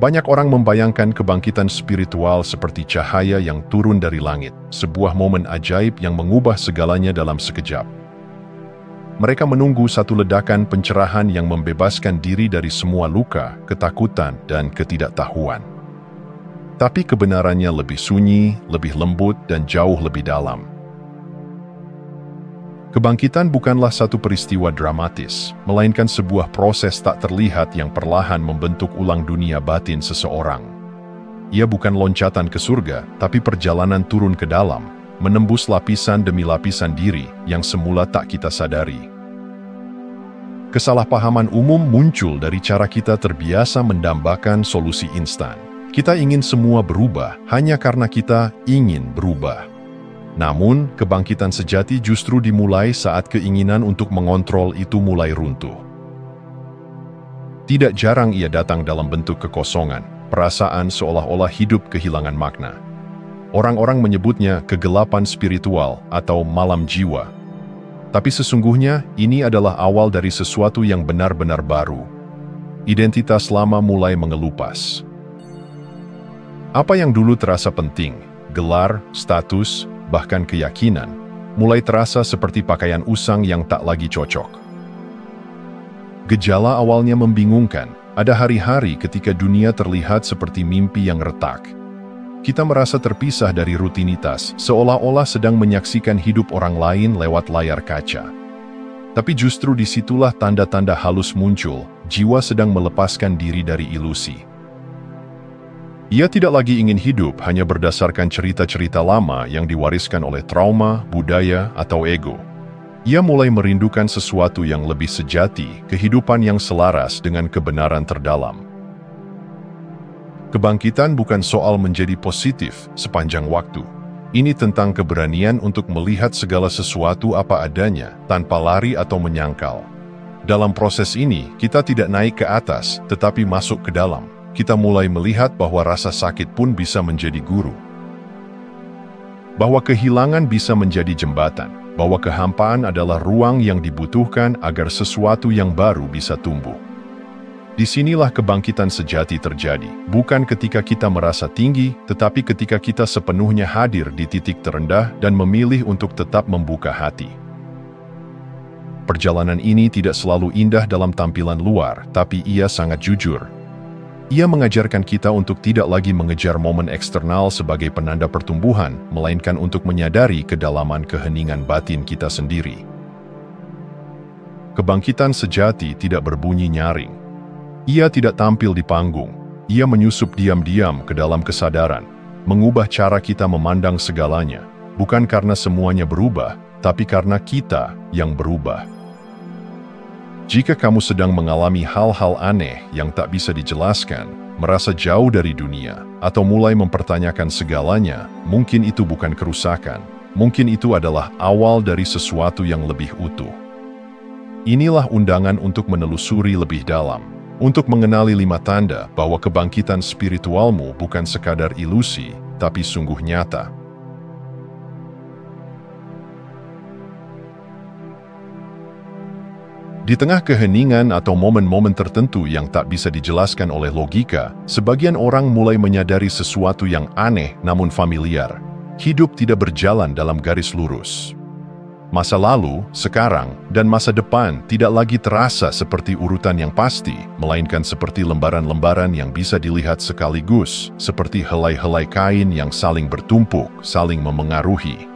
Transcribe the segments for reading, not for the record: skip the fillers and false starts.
Banyak orang membayangkan kebangkitan spiritual seperti cahaya yang turun dari langit, sebuah momen ajaib yang mengubah segalanya dalam sekejap. Mereka menunggu satu ledakan pencerahan yang membebaskan diri dari semua luka, ketakutan, dan ketidaktahuan. Tapi kebenarannya lebih sunyi, lebih lembut, dan jauh lebih dalam. Kebangkitan bukanlah satu peristiwa dramatis, melainkan sebuah proses tak terlihat yang perlahan membentuk ulang dunia batin seseorang. Ia bukan loncatan ke surga, tapi perjalanan turun ke dalam, menembus lapisan demi lapisan diri yang semula tak kita sadari. Kesalahpahaman umum muncul dari cara kita terbiasa mendambakan solusi instan. Kita ingin semua berubah hanya karena kita ingin berubah. Namun, kebangkitan sejati justru dimulai saat keinginan untuk mengontrol itu mulai runtuh. Tidak jarang ia datang dalam bentuk kekosongan, perasaan seolah-olah hidup kehilangan makna. Orang-orang menyebutnya kegelapan spiritual atau malam jiwa. Tapi sesungguhnya, ini adalah awal dari sesuatu yang benar-benar baru. Identitas lama mulai mengelupas. Apa yang dulu terasa penting, gelar, status, bahkan keyakinan, mulai terasa seperti pakaian usang yang tak lagi cocok. Gejala awalnya membingungkan. Ada hari-hari ketika dunia terlihat seperti mimpi yang retak. Kita merasa terpisah dari rutinitas, seolah-olah sedang menyaksikan hidup orang lain lewat layar kaca. Tapi justru disitulah tanda-tanda halus muncul, jiwa sedang melepaskan diri dari ilusi. Ia tidak lagi ingin hidup hanya berdasarkan cerita-cerita lama yang diwariskan oleh trauma, budaya, atau ego. Ia mulai merindukan sesuatu yang lebih sejati, kehidupan yang selaras dengan kebenaran terdalam. Kebangkitan bukan soal menjadi positif sepanjang waktu. Ini tentang keberanian untuk melihat segala sesuatu apa adanya, tanpa lari atau menyangkal. Dalam proses ini, kita tidak naik ke atas, tetapi masuk ke dalam. Kita mulai melihat bahwa rasa sakit pun bisa menjadi guru. Bahwa kehilangan bisa menjadi jembatan. Bahwa kehampaan adalah ruang yang dibutuhkan agar sesuatu yang baru bisa tumbuh. Disinilah kebangkitan sejati terjadi. Bukan ketika kita merasa tinggi, tetapi ketika kita sepenuhnya hadir di titik terendah dan memilih untuk tetap membuka hati. Perjalanan ini tidak selalu indah dalam tampilan luar, tapi ia sangat jujur. Ia mengajarkan kita untuk tidak lagi mengejar momen eksternal sebagai penanda pertumbuhan, melainkan untuk menyadari kedalaman keheningan batin kita sendiri. Kebangkitan sejati tidak berbunyi nyaring. Ia tidak tampil di panggung. Ia menyusup diam-diam ke dalam kesadaran, mengubah cara kita memandang segalanya, bukan karena semuanya berubah, tapi karena kita yang berubah. Jika kamu sedang mengalami hal-hal aneh yang tak bisa dijelaskan, merasa jauh dari dunia, atau mulai mempertanyakan segalanya, mungkin itu bukan kerusakan. Mungkin itu adalah awal dari sesuatu yang lebih utuh. Inilah undangan untuk menelusuri lebih dalam, untuk mengenali 5 tanda bahwa kebangkitan spiritualmu bukan sekadar ilusi, tapi sungguh nyata. Di tengah keheningan atau momen-momen tertentu yang tak bisa dijelaskan oleh logika, sebagian orang mulai menyadari sesuatu yang aneh namun familiar. Hidup tidak berjalan dalam garis lurus. Masa lalu, sekarang, dan masa depan tidak lagi terasa seperti urutan yang pasti, melainkan seperti lembaran-lembaran yang bisa dilihat sekaligus, seperti helai-helai kain yang saling bertumpuk, saling memengaruhi.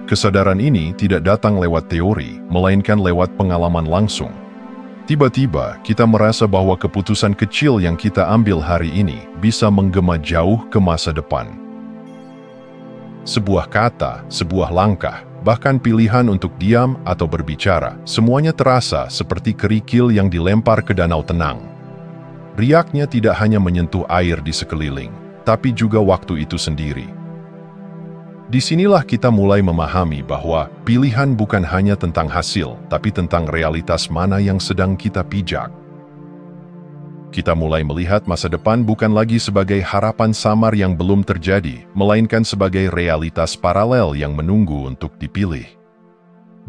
Kesadaran ini tidak datang lewat teori, melainkan lewat pengalaman langsung. Tiba-tiba, kita merasa bahwa keputusan kecil yang kita ambil hari ini bisa menggema jauh ke masa depan. Sebuah kata, sebuah langkah, bahkan pilihan untuk diam atau berbicara, semuanya terasa seperti kerikil yang dilempar ke danau tenang. Riaknya tidak hanya menyentuh air di sekeliling, tapi juga waktu itu sendiri. Disinilah kita mulai memahami bahwa pilihan bukan hanya tentang hasil, tapi tentang realitas mana yang sedang kita pijak. Kita mulai melihat masa depan bukan lagi sebagai harapan samar yang belum terjadi, melainkan sebagai realitas paralel yang menunggu untuk dipilih.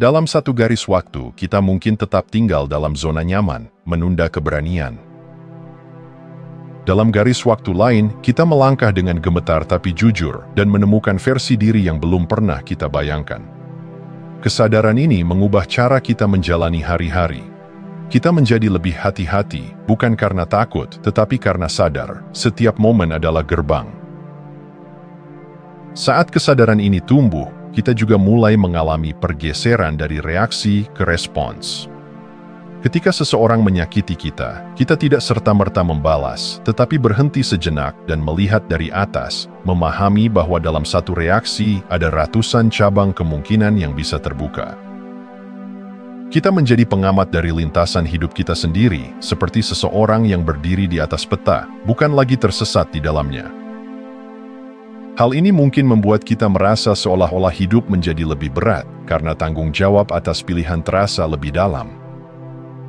Dalam satu garis waktu, kita mungkin tetap tinggal dalam zona nyaman, menunda keberanian. Dalam garis waktu lain, kita melangkah dengan gemetar tapi jujur dan menemukan versi diri yang belum pernah kita bayangkan. Kesadaran ini mengubah cara kita menjalani hari-hari. Kita menjadi lebih hati-hati, bukan karena takut, tetapi karena sadar, setiap momen adalah gerbang. Saat kesadaran ini tumbuh, kita juga mulai mengalami pergeseran dari reaksi ke respons. Ketika seseorang menyakiti kita, kita tidak serta-merta membalas, tetapi berhenti sejenak dan melihat dari atas, memahami bahwa dalam satu reaksi ada ratusan cabang kemungkinan yang bisa terbuka. Kita menjadi pengamat dari lintasan hidup kita sendiri, seperti seseorang yang berdiri di atas peta, bukan lagi tersesat di dalamnya. Hal ini mungkin membuat kita merasa seolah-olah hidup menjadi lebih berat, karena tanggung jawab atas pilihan terasa lebih dalam.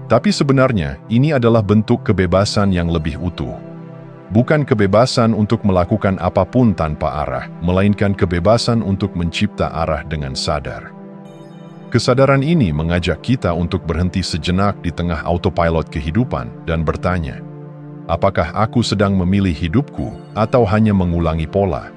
Tapi sebenarnya, ini adalah bentuk kebebasan yang lebih utuh. Bukan kebebasan untuk melakukan apapun tanpa arah, melainkan kebebasan untuk mencipta arah dengan sadar. Kesadaran ini mengajak kita untuk berhenti sejenak di tengah autopilot kehidupan dan bertanya, apakah aku sedang memilih hidupku atau hanya mengulangi pola?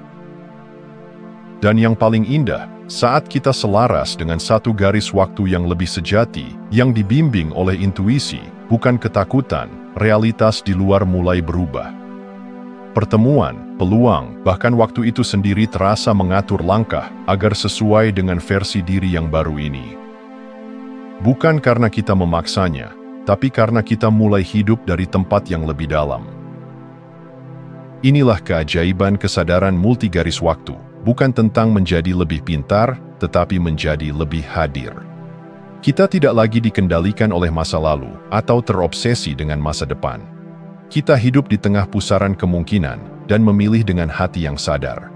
Dan yang paling indah, saat kita selaras dengan satu garis waktu yang lebih sejati, yang dibimbing oleh intuisi, bukan ketakutan, realitas di luar mulai berubah. Pertemuan, peluang, bahkan waktu itu sendiri terasa mengatur langkah agar sesuai dengan versi diri yang baru ini. Bukan karena kita memaksanya, tapi karena kita mulai hidup dari tempat yang lebih dalam. Inilah keajaiban kesadaran multigaris waktu. Bukan tentang menjadi lebih pintar, tetapi menjadi lebih hadir. Kita tidak lagi dikendalikan oleh masa lalu atau terobsesi dengan masa depan. Kita hidup di tengah pusaran kemungkinan dan memilih dengan hati yang sadar.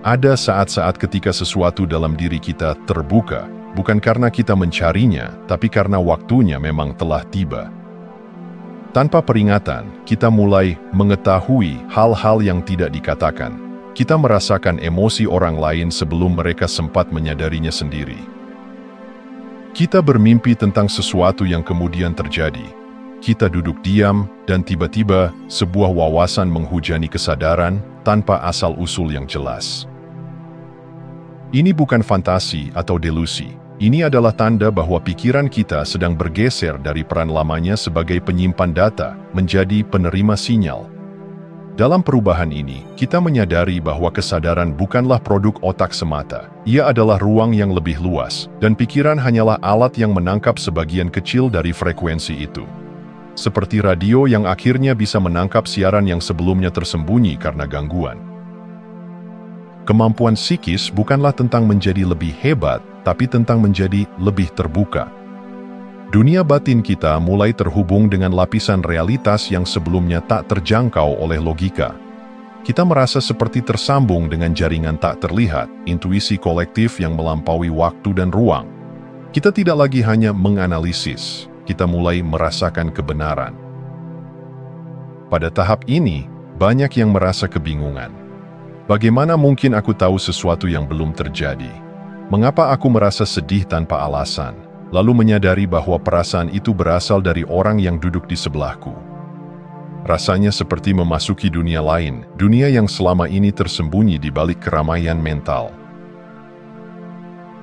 Ada saat-saat ketika sesuatu dalam diri kita terbuka, bukan karena kita mencarinya, tapi karena waktunya memang telah tiba. Tanpa peringatan, kita mulai mengetahui hal-hal yang tidak dikatakan. Kita merasakan emosi orang lain sebelum mereka sempat menyadarinya sendiri. Kita bermimpi tentang sesuatu yang kemudian terjadi. Kita duduk diam, dan tiba-tiba sebuah wawasan menghujani kesadaran tanpa asal-usul yang jelas. Ini bukan fantasi atau delusi. Ini adalah tanda bahwa pikiran kita sedang bergeser dari peran lamanya sebagai penyimpan data menjadi penerima sinyal. Dalam perubahan ini, kita menyadari bahwa kesadaran bukanlah produk otak semata. Ia adalah ruang yang lebih luas, dan pikiran hanyalah alat yang menangkap sebagian kecil dari frekuensi itu. Seperti radio yang akhirnya bisa menangkap siaran yang sebelumnya tersembunyi karena gangguan. Kemampuan psikis bukanlah tentang menjadi lebih hebat, tapi tentang menjadi lebih terbuka. Dunia batin kita mulai terhubung dengan lapisan realitas yang sebelumnya tak terjangkau oleh logika. Kita merasa seperti tersambung dengan jaringan tak terlihat, intuisi kolektif yang melampaui waktu dan ruang. Kita tidak lagi hanya menganalisis, kita mulai merasakan kebenaran. Pada tahap ini, banyak yang merasa kebingungan. Bagaimana mungkin aku tahu sesuatu yang belum terjadi? Mengapa aku merasa sedih tanpa alasan, lalu menyadari bahwa perasaan itu berasal dari orang yang duduk di sebelahku? Rasanya seperti memasuki dunia lain, dunia yang selama ini tersembunyi di balik keramaian mental.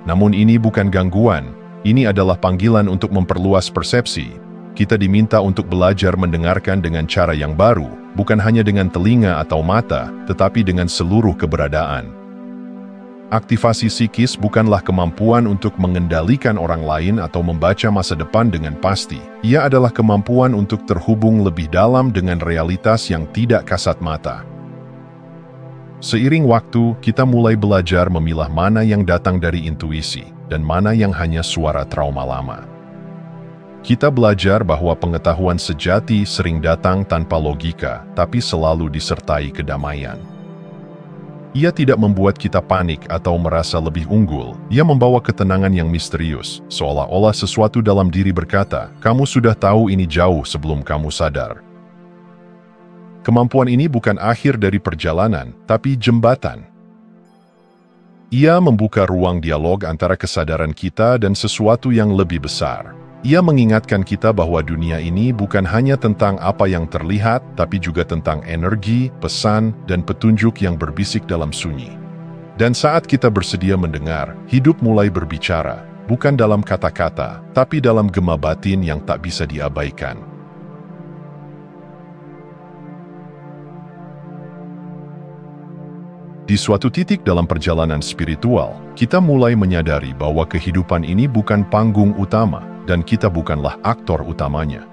Namun ini bukan gangguan, ini adalah panggilan untuk memperluas persepsi. Kita diminta untuk belajar mendengarkan dengan cara yang baru, bukan hanya dengan telinga atau mata, tetapi dengan seluruh keberadaan. Aktivasi psikis bukanlah kemampuan untuk mengendalikan orang lain atau membaca masa depan dengan pasti. Ia adalah kemampuan untuk terhubung lebih dalam dengan realitas yang tidak kasat mata. Seiring waktu, kita mulai belajar memilah mana yang datang dari intuisi, dan mana yang hanya suara trauma lama. Kita belajar bahwa pengetahuan sejati sering datang tanpa logika, tapi selalu disertai kedamaian. Ia tidak membuat kita panik atau merasa lebih unggul. Ia membawa ketenangan yang misterius, seolah-olah sesuatu dalam diri berkata, "Kamu sudah tahu ini jauh sebelum kamu sadar." Kemampuan ini bukan akhir dari perjalanan, tapi jembatan. Ia membuka ruang dialog antara kesadaran kita dan sesuatu yang lebih besar. Ia mengingatkan kita bahwa dunia ini bukan hanya tentang apa yang terlihat, tapi juga tentang energi, pesan, dan petunjuk yang berbisik dalam sunyi. Dan saat kita bersedia mendengar, hidup mulai berbicara, bukan dalam kata-kata, tapi dalam gema batin yang tak bisa diabaikan. Di suatu titik dalam perjalanan spiritual, kita mulai menyadari bahwa kehidupan ini bukan panggung utama, dan kita bukanlah aktor utamanya.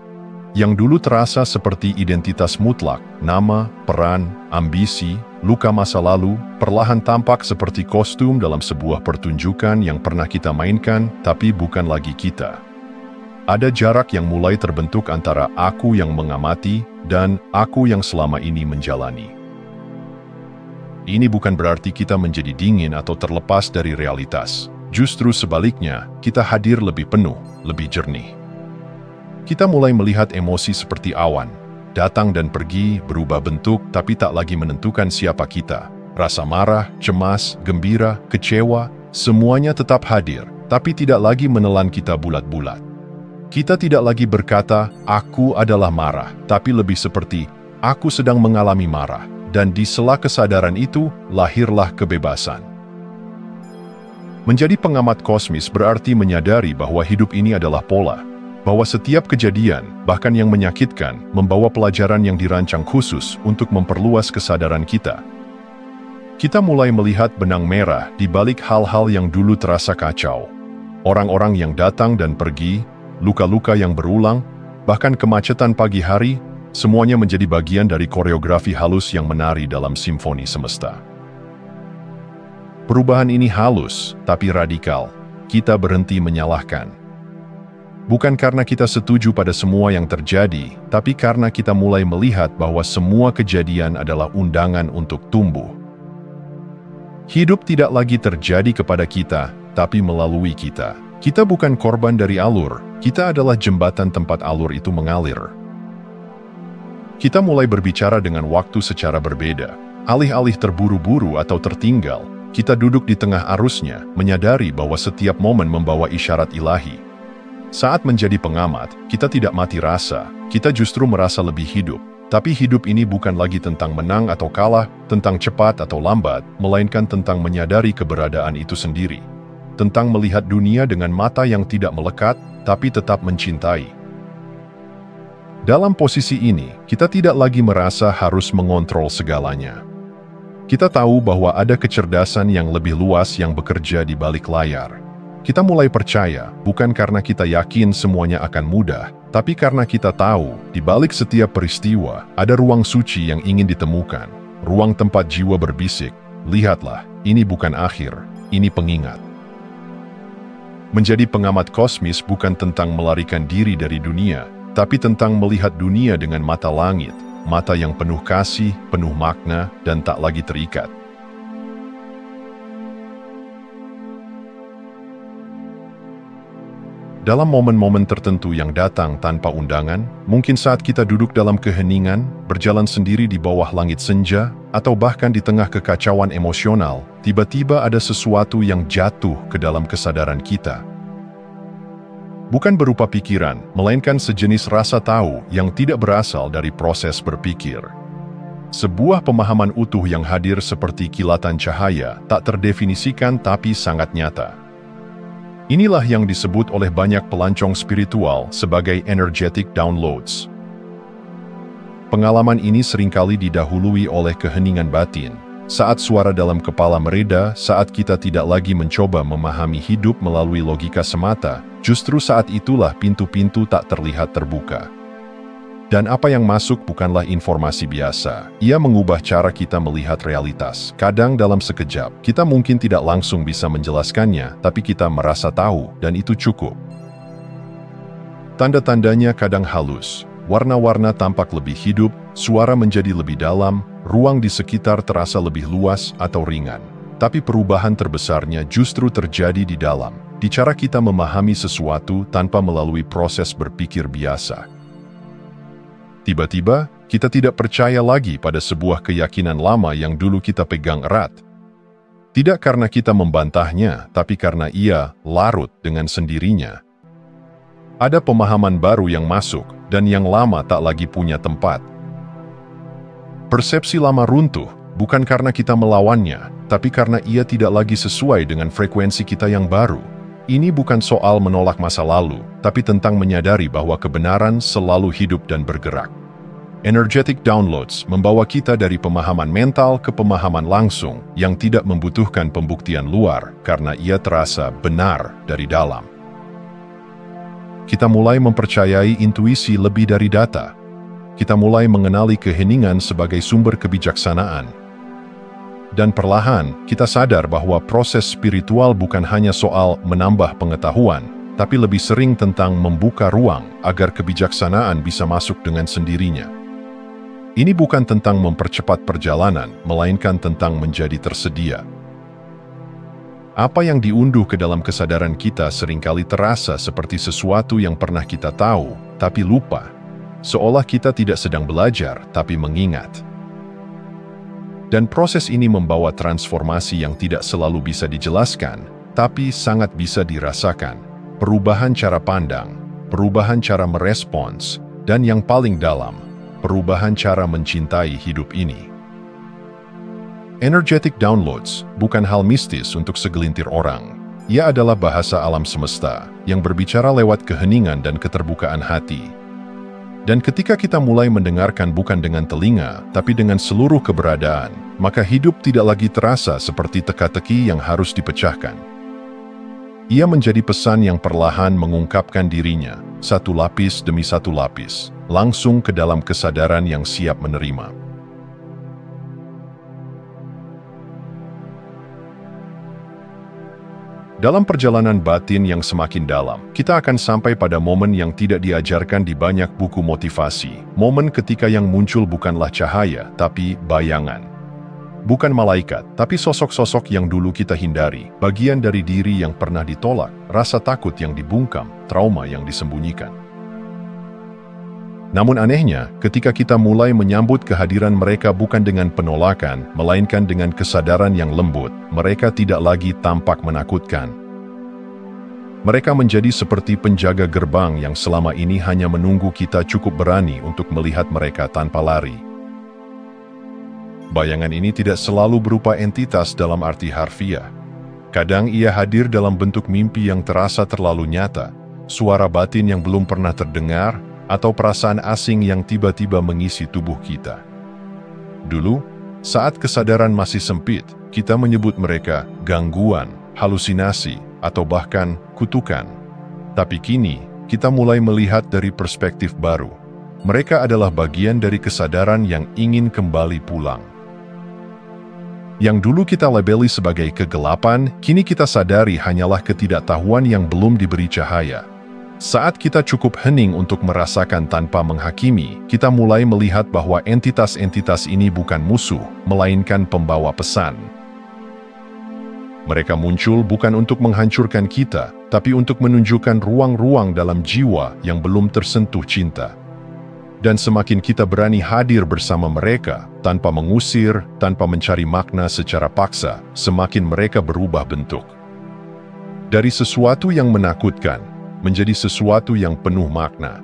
Yang dulu terasa seperti identitas mutlak, nama, peran, ambisi, luka masa lalu, perlahan tampak seperti kostum dalam sebuah pertunjukan yang pernah kita mainkan, tapi bukan lagi kita. Ada jarak yang mulai terbentuk antara aku yang mengamati dan aku yang selama ini menjalani. Ini bukan berarti kita menjadi dingin atau terlepas dari realitas. Justru sebaliknya, kita hadir lebih penuh, lebih jernih. Kita mulai melihat emosi seperti awan, datang dan pergi, berubah bentuk, tapi tak lagi menentukan siapa kita. Rasa marah, cemas, gembira, kecewa, semuanya tetap hadir, tapi tidak lagi menelan kita bulat-bulat. Kita tidak lagi berkata, aku adalah marah, tapi lebih seperti, aku sedang mengalami marah. Dan di sela kesadaran itu, lahirlah kebebasan. Menjadi pengamat kosmis berarti menyadari bahwa hidup ini adalah pola, bahwa setiap kejadian, bahkan yang menyakitkan, membawa pelajaran yang dirancang khusus untuk memperluas kesadaran kita. Kita mulai melihat benang merah di balik hal-hal yang dulu terasa kacau. Orang-orang yang datang dan pergi, luka-luka yang berulang, bahkan kemacetan pagi hari, semuanya menjadi bagian dari koreografi halus yang menari dalam simfoni semesta. Perubahan ini halus, tapi radikal. Kita berhenti menyalahkan. Bukan karena kita setuju pada semua yang terjadi, tapi karena kita mulai melihat bahwa semua kejadian adalah undangan untuk tumbuh. Hidup tidak lagi terjadi kepada kita, tapi melalui kita. Kita bukan korban dari alur, kita adalah jembatan tempat alur itu mengalir. Kita mulai berbicara dengan waktu secara berbeda. Alih-alih terburu-buru atau tertinggal, kita duduk di tengah arusnya, menyadari bahwa setiap momen membawa isyarat ilahi. Saat menjadi pengamat, kita tidak mati rasa, kita justru merasa lebih hidup. Tapi hidup ini bukan lagi tentang menang atau kalah, tentang cepat atau lambat, melainkan tentang menyadari keberadaan itu sendiri. Tentang melihat dunia dengan mata yang tidak melekat, tapi tetap mencintai. Dalam posisi ini, kita tidak lagi merasa harus mengontrol segalanya. Kita tahu bahwa ada kecerdasan yang lebih luas yang bekerja di balik layar. Kita mulai percaya, bukan karena kita yakin semuanya akan mudah, tapi karena kita tahu, di balik setiap peristiwa, ada ruang suci yang ingin ditemukan. Ruang tempat jiwa berbisik, lihatlah, ini bukan akhir, ini pengingat. Menjadi pengamat kosmis bukan tentang melarikan diri dari dunia, tapi tentang melihat dunia dengan mata langit, mata yang penuh kasih, penuh makna, dan tak lagi terikat. Dalam momen-momen tertentu yang datang tanpa undangan, mungkin saat kita duduk dalam keheningan, berjalan sendiri di bawah langit senja, atau bahkan di tengah kekacauan emosional, tiba-tiba ada sesuatu yang jatuh ke dalam kesadaran kita. Bukan berupa pikiran, melainkan sejenis rasa tahu yang tidak berasal dari proses berpikir. Sebuah pemahaman utuh yang hadir seperti kilatan cahaya, tak terdefinisikan tapi sangat nyata. Inilah yang disebut oleh banyak pelancong spiritual sebagai energetic downloads. Pengalaman ini seringkali didahului oleh keheningan batin. Saat suara dalam kepala mereda, saat kita tidak lagi mencoba memahami hidup melalui logika semata, justru saat itulah pintu-pintu tak terlihat terbuka. Dan apa yang masuk bukanlah informasi biasa. Ia mengubah cara kita melihat realitas. Kadang dalam sekejap, kita mungkin tidak langsung bisa menjelaskannya, tapi kita merasa tahu, dan itu cukup. Tanda-tandanya kadang halus. Warna-warna tampak lebih hidup, suara menjadi lebih dalam, ruang di sekitar terasa lebih luas atau ringan. Tapi perubahan terbesarnya justru terjadi di dalam, di cara kita memahami sesuatu tanpa melalui proses berpikir biasa. Tiba-tiba, kita tidak percaya lagi pada sebuah keyakinan lama yang dulu kita pegang erat. Tidak karena kita membantahnya, tapi karena ia larut dengan sendirinya. Ada pemahaman baru yang masuk, dan yang lama tak lagi punya tempat. Persepsi lama runtuh, bukan karena kita melawannya, tapi karena ia tidak lagi sesuai dengan frekuensi kita yang baru. Ini bukan soal menolak masa lalu, tapi tentang menyadari bahwa kebenaran selalu hidup dan bergerak. Energetic downloads membawa kita dari pemahaman mental ke pemahaman langsung yang tidak membutuhkan pembuktian luar karena ia terasa benar dari dalam. Kita mulai mempercayai intuisi lebih dari data. Kita mulai mengenali keheningan sebagai sumber kebijaksanaan. Dan perlahan, kita sadar bahwa proses spiritual bukan hanya soal menambah pengetahuan, tapi lebih sering tentang membuka ruang agar kebijaksanaan bisa masuk dengan sendirinya. Ini bukan tentang mempercepat perjalanan, melainkan tentang menjadi tersedia. Apa yang diunduh ke dalam kesadaran kita seringkali terasa seperti sesuatu yang pernah kita tahu, tapi lupa. Seolah kita tidak sedang belajar, tapi mengingat. Dan proses ini membawa transformasi yang tidak selalu bisa dijelaskan, tapi sangat bisa dirasakan. Perubahan cara pandang, perubahan cara merespons, dan yang paling dalam, perubahan cara mencintai hidup ini. Energetic downloads bukan hal mistis untuk segelintir orang. Ia adalah bahasa alam semesta yang berbicara lewat keheningan dan keterbukaan hati. Dan ketika kita mulai mendengarkan bukan dengan telinga, tapi dengan seluruh keberadaan, maka hidup tidak lagi terasa seperti teka-teki yang harus dipecahkan. Ia menjadi pesan yang perlahan mengungkapkan dirinya, satu lapis demi satu lapis, langsung ke dalam kesadaran yang siap menerima. Dalam perjalanan batin yang semakin dalam, kita akan sampai pada momen yang tidak diajarkan di banyak buku motivasi. Momen ketika yang muncul bukanlah cahaya, tapi bayangan. Bukan malaikat, tapi sosok-sosok yang dulu kita hindari, bagian dari diri yang pernah ditolak, rasa takut yang dibungkam, trauma yang disembunyikan. Namun anehnya, ketika kita mulai menyambut kehadiran mereka bukan dengan penolakan, melainkan dengan kesadaran yang lembut, mereka tidak lagi tampak menakutkan. Mereka menjadi seperti penjaga gerbang yang selama ini hanya menunggu kita cukup berani untuk melihat mereka tanpa lari. Bayangan ini tidak selalu berupa entitas dalam arti harfiah. Kadang ia hadir dalam bentuk mimpi yang terasa terlalu nyata, suara batin yang belum pernah terdengar, atau perasaan asing yang tiba-tiba mengisi tubuh kita. Dulu, saat kesadaran masih sempit, kita menyebut mereka gangguan, halusinasi, atau bahkan kutukan. Tapi kini, kita mulai melihat dari perspektif baru. Mereka adalah bagian dari kesadaran yang ingin kembali pulang. Yang dulu kita labeli sebagai kegelapan, kini kita sadari hanyalah ketidaktahuan yang belum diberi cahaya. Saat kita cukup hening untuk merasakan tanpa menghakimi, kita mulai melihat bahwa entitas-entitas ini bukan musuh, melainkan pembawa pesan. Mereka muncul bukan untuk menghancurkan kita, tapi untuk menunjukkan ruang-ruang dalam jiwa yang belum tersentuh cinta. Dan semakin kita berani hadir bersama mereka, tanpa mengusir, tanpa mencari makna secara paksa, semakin mereka berubah bentuk. Dari sesuatu yang menakutkan, menjadi sesuatu yang penuh makna.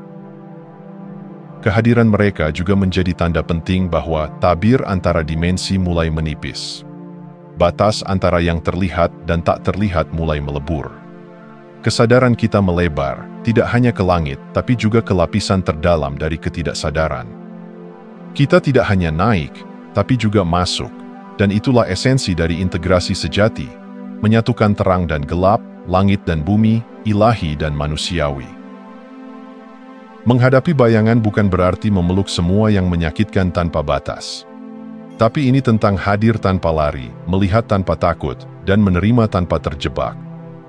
Kehadiran mereka juga menjadi tanda penting bahwa tabir antara dimensi mulai menipis. Batas antara yang terlihat dan tak terlihat mulai melebur. Kesadaran kita melebar, tidak hanya ke langit, tapi juga ke lapisan terdalam dari ketidaksadaran. Kita tidak hanya naik, tapi juga masuk, dan itulah esensi dari integrasi sejati, menyatukan terang dan gelap, langit dan bumi, ilahi dan manusiawi. Menghadapi bayangan bukan berarti memeluk semua yang menyakitkan tanpa batas. Tapi ini tentang hadir tanpa lari, melihat tanpa takut, dan menerima tanpa terjebak.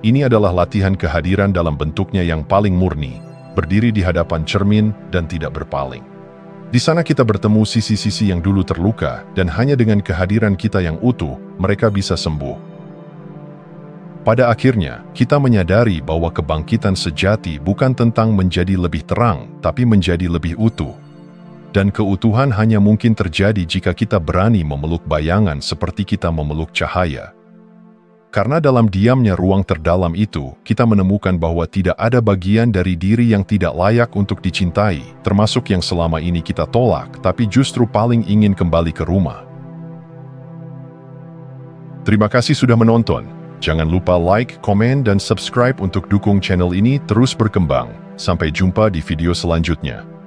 Ini adalah latihan kehadiran dalam bentuknya yang paling murni, berdiri di hadapan cermin dan tidak berpaling. Di sana kita bertemu sisi-sisi yang dulu terluka, dan hanya dengan kehadiran kita yang utuh, mereka bisa sembuh. Pada akhirnya, kita menyadari bahwa kebangkitan sejati bukan tentang menjadi lebih terang, tapi menjadi lebih utuh. Dan keutuhan hanya mungkin terjadi jika kita berani memeluk bayangan seperti kita memeluk cahaya. Karena dalam diamnya ruang terdalam itu, kita menemukan bahwa tidak ada bagian dari diri yang tidak layak untuk dicintai, termasuk yang selama ini kita tolak, tapi justru paling ingin kembali ke rumah. Terima kasih sudah menonton. Jangan lupa like, komen, dan subscribe untuk dukung channel ini terus berkembang. Sampai jumpa di video selanjutnya.